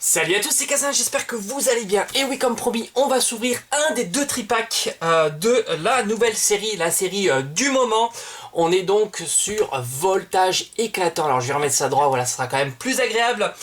Salut à tous, c'est Kazan, j'espère que vous allez bien. Et oui, comme promis, on va s'ouvrir un des deux tripacks de la nouvelle série, la série du moment. On est donc sur Voltage Éclatant. Alors je vais remettre ça droit, voilà, ça sera quand même plus agréable.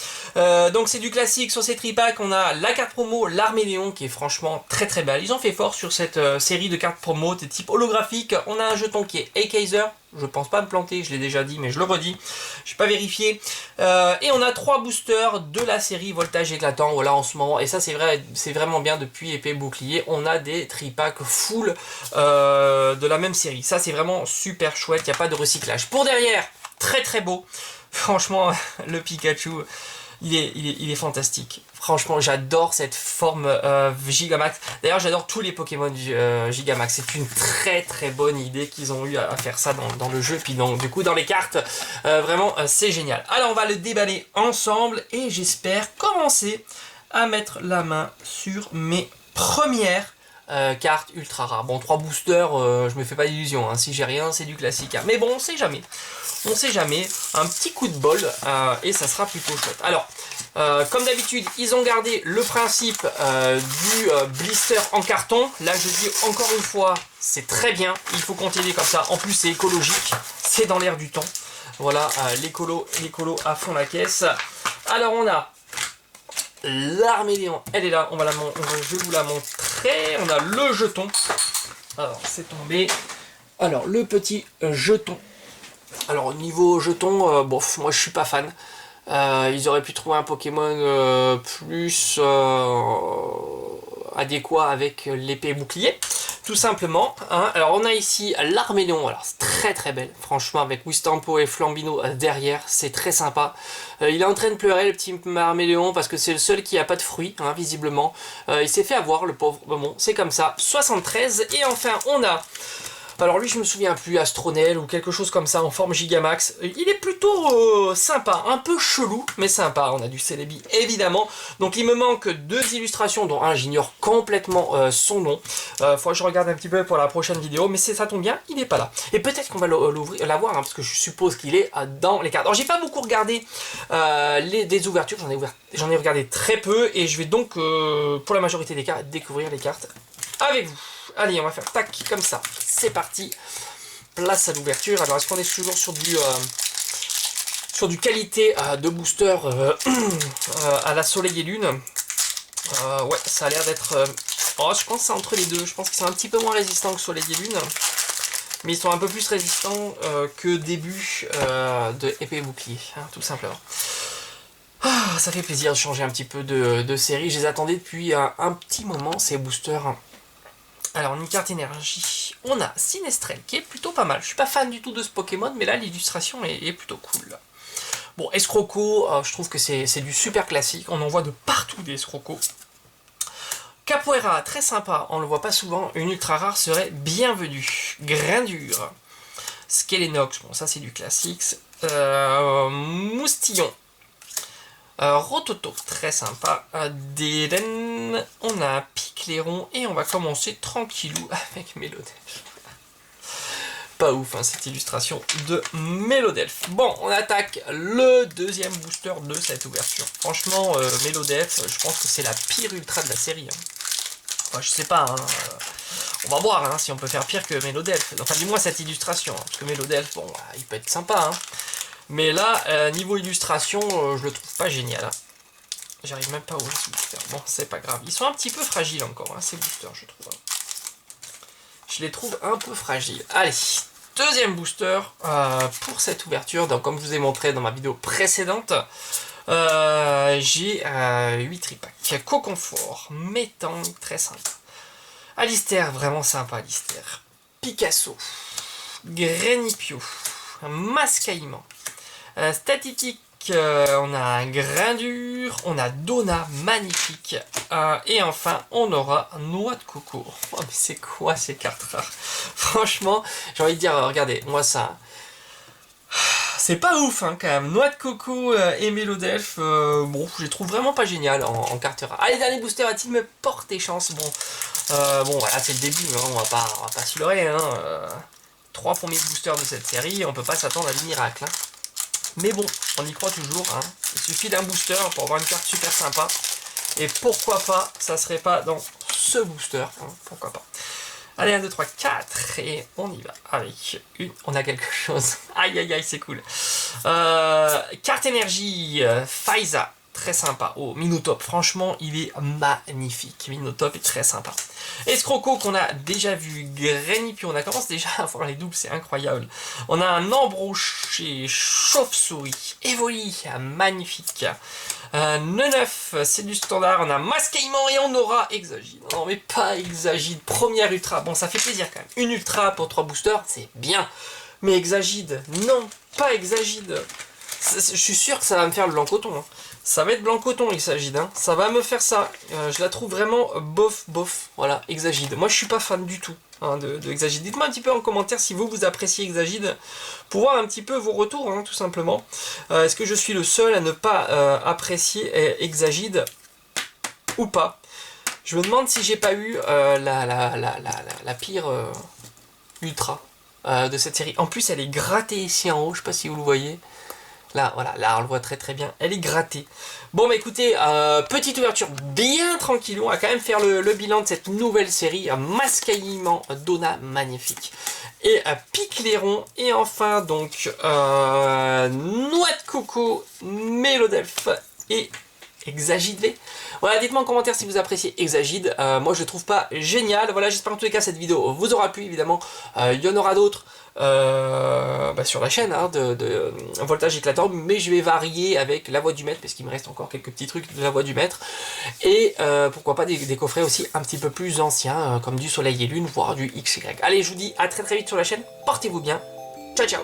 Donc c'est du classique sur ces tripacks. On a la carte promo, l'Armée Léon, qui est franchement très très belle. Ils ont fait fort sur cette série de cartes promo de type holographique. On a un jeton qui est A-Kaiser. Je pense pas me planter, je l'ai déjà dit, mais je le redis. Je n'ai pas vérifié. Et on a 3 boosters de la série Voltage Éclatant, voilà, en ce moment. Et ça, c'est vrai, c'est vraiment bien depuis Épée Bouclier. On a des tripacks full de la même série. Ça, c'est vraiment super chouette. Il n'y a pas de recyclage. Pour derrière, très très beau. Franchement, le Pikachu, il est fantastique. Franchement, j'adore cette forme Gigamax. D'ailleurs, j'adore tous les Pokémon Gigamax. C'est une très très bonne idée qu'ils ont eu à faire ça dans le jeu. Puis donc, du coup, dans les cartes, vraiment, c'est génial. Alors, on va le déballer ensemble et j'espère commencer à mettre la main sur mes premières cartes ultra rares. Bon, 3 boosters, je me fais pas d'illusions. Hein. Si j'ai rien, c'est du classique. Hein. Mais bon, on sait jamais. On sait jamais. Un petit coup de bol et ça sera plutôt chouette. Alors, comme d'habitude, ils ont gardé le principe du blister en carton. Là, je dis encore une fois, c'est très bien. Il faut continuer comme ça. En plus, c'est écologique. C'est dans l'air du temps. Voilà, l'écolo à fond la caisse. Alors, on a l'Armée Léon. Elle est là. Je vais vous la montrer. On a le jeton. Alors, c'est tombé. Alors, le petit jeton. Alors, au niveau jeton, bon, moi, je suis pas fan. Ils auraient pu trouver un Pokémon plus adéquat avec l'épée bouclier, tout simplement. Hein. Alors on a ici l'Armée Léon, alors c'est très très belle, franchement, avec Wistampo et Flambino derrière, c'est très sympa. Il est en train de pleurer, le petit Armée Léon, parce que c'est le seul qui n'a pas de fruits, hein, visiblement. Il s'est fait avoir, le pauvre, bon, c'est comme ça. 73, et enfin on a... Alors lui je me souviens plus, Astronel ou quelque chose comme ça en forme Gigamax. Il est plutôt sympa, un peu chelou, mais sympa. On a du Celebi évidemment. Donc il me manque 2 illustrations, dont un j'ignore complètement son nom. Faut que je regarde un petit peu pour la prochaine vidéo, mais ça tombe bien, il n'est pas là. Et peut-être qu'on va l'avoir, hein, parce que je suppose qu'il est dans les cartes. Alors j'ai pas beaucoup regardé des ouvertures, j'en ai regardé très peu, et je vais donc pour la majorité des cas découvrir les cartes avec vous. Allez, on va faire tac, comme ça. C'est parti. Place à l'ouverture. Alors, est-ce qu'on est toujours sur du qualité de booster à la Soleil et Lune? Ouais, ça a l'air d'être... Oh, je pense que c'est entre les deux. Je pense qu'ils sont un petit peu moins résistants que Soleil et Lune. Mais ils sont un peu plus résistants que début de Épée et Bouclier, hein, tout simplement. Ah, ça fait plaisir de changer un petit peu de série. Je les attendais depuis un petit moment, ces boosters. Alors, une carte énergie, on a Sinestrel qui est plutôt pas mal. Je suis pas fan du tout de ce Pokémon, mais là l'illustration est plutôt cool. Bon, Escroco, je trouve que c'est du super classique. On en voit de partout des Escroco. Capoeira, très sympa, on le voit pas souvent. Une ultra rare serait bienvenue. Grindure. Skelenox, bon ça c'est du classique. Moustillon. Rototo, très sympa. Delen, on a Picléron et on va commencer tranquillou avec Mélodelph. Pas ouf hein, cette illustration de Mélodelph. Bon, on attaque le deuxième booster de cette ouverture. Franchement, Mélodelph, je pense que c'est la pire ultra de la série. Hein. Enfin, je sais pas, hein, on va voir hein, si on peut faire pire que Mélodelph. Enfin, du moins cette illustration, hein, parce que Mélodelph, bon, il peut être sympa. Hein. Mais là, niveau illustration, je le trouve pas génial. Hein. J'arrive même pas à ouvrir ce booster. Bon, c'est pas grave. Ils sont un petit peu fragiles encore, hein, ces boosters, je trouve. Je les trouve un peu fragiles. Allez, deuxième booster pour cette ouverture. Donc, comme je vous ai montré dans ma vidéo précédente, j'ai 8 tripacks. Coconfort, Métang, très sympa. Alistair, vraiment sympa, Alistair. Picasso, Grenipio, Mascaïman. Statistique, on a un Grindure, on a Donna, magnifique, et enfin on aura Noix de Coco. Oh mais c'est quoi ces cartes rares? Franchement, j'ai envie de dire, regardez, moi ça... C'est pas ouf hein, quand même. Noix de Coco et Mélodelph, bon, je les trouve vraiment pas génial en carte rare. Allez, dernier booster, va-t-il me porter chance? Bon, bon voilà, c'est le début, hein, on va pas se leurrer. Hein, 3 premiers boosters de cette série, on peut pas s'attendre à des miracles. Hein. Mais bon, on y croit toujours. Hein. Il suffit d'un booster pour avoir une carte super sympa. Et pourquoi pas, ça serait pas dans ce booster. Hein, pourquoi pas. Allez, 1, 2, 3, 4. Et on y va avec une. On a quelque chose. Aïe, aïe, aïe, c'est cool. Carte énergie, Faiza. Très sympa. Oh, Minotop, franchement, il est magnifique. Minotop est très sympa. Escroco qu'on a déjà vu. Granny, puis on a commencé déjà à voir les doubles, c'est incroyable. On a un embroché chauve-souris. Evoli, magnifique. Neuf, c'est du standard. On a Mascaillement et on aura Exagide. Non, mais pas Exagide. Première ultra. Bon, ça fait plaisir quand même. Une ultra pour 3 boosters, c'est bien. Mais Exagide, non, pas Exagide. Je suis sûr que ça va me faire le blanc coton. Hein. Ça va être blanc coton, Exagide. Hein. Ça va me faire ça. Je la trouve vraiment bof, bof. Voilà, Exagide. Moi, je suis pas fan du tout hein, de Exagide. Dites-moi un petit peu en commentaire si vous appréciez Exagide. Pour voir un petit peu vos retours, hein, tout simplement. Est-ce que je suis le seul à ne pas apprécier Exagide ou pas? Je me demande si j'ai pas eu la pire ultra de cette série. En plus, elle est grattée ici en haut. Je sais pas si vous le voyez. Là, voilà, là on le voit très très bien, elle est grattée. Bon bah écoutez, petite ouverture bien tranquille, on va quand même faire le bilan de cette nouvelle série, Mascaillement, Donna, magnifique. Et Picléron, et enfin donc Noix de Coco, Mélodelphe et Exagide V. Voilà, dites-moi en commentaire si vous appréciez Exagide. Moi je le trouve pas génial. Voilà, j'espère en tous les cas cette vidéo vous aura plu évidemment. Il y en aura d'autres sur la chaîne hein, de Voltage Éclatant, mais je vais varier avec la voix du maître parce qu'il me reste encore quelques petits trucs de la voix du maître. Et pourquoi pas des coffrets aussi un petit peu plus anciens comme du Soleil et Lune, voire du XY. Allez, je vous dis à très très vite sur la chaîne. Portez-vous bien. Ciao ciao.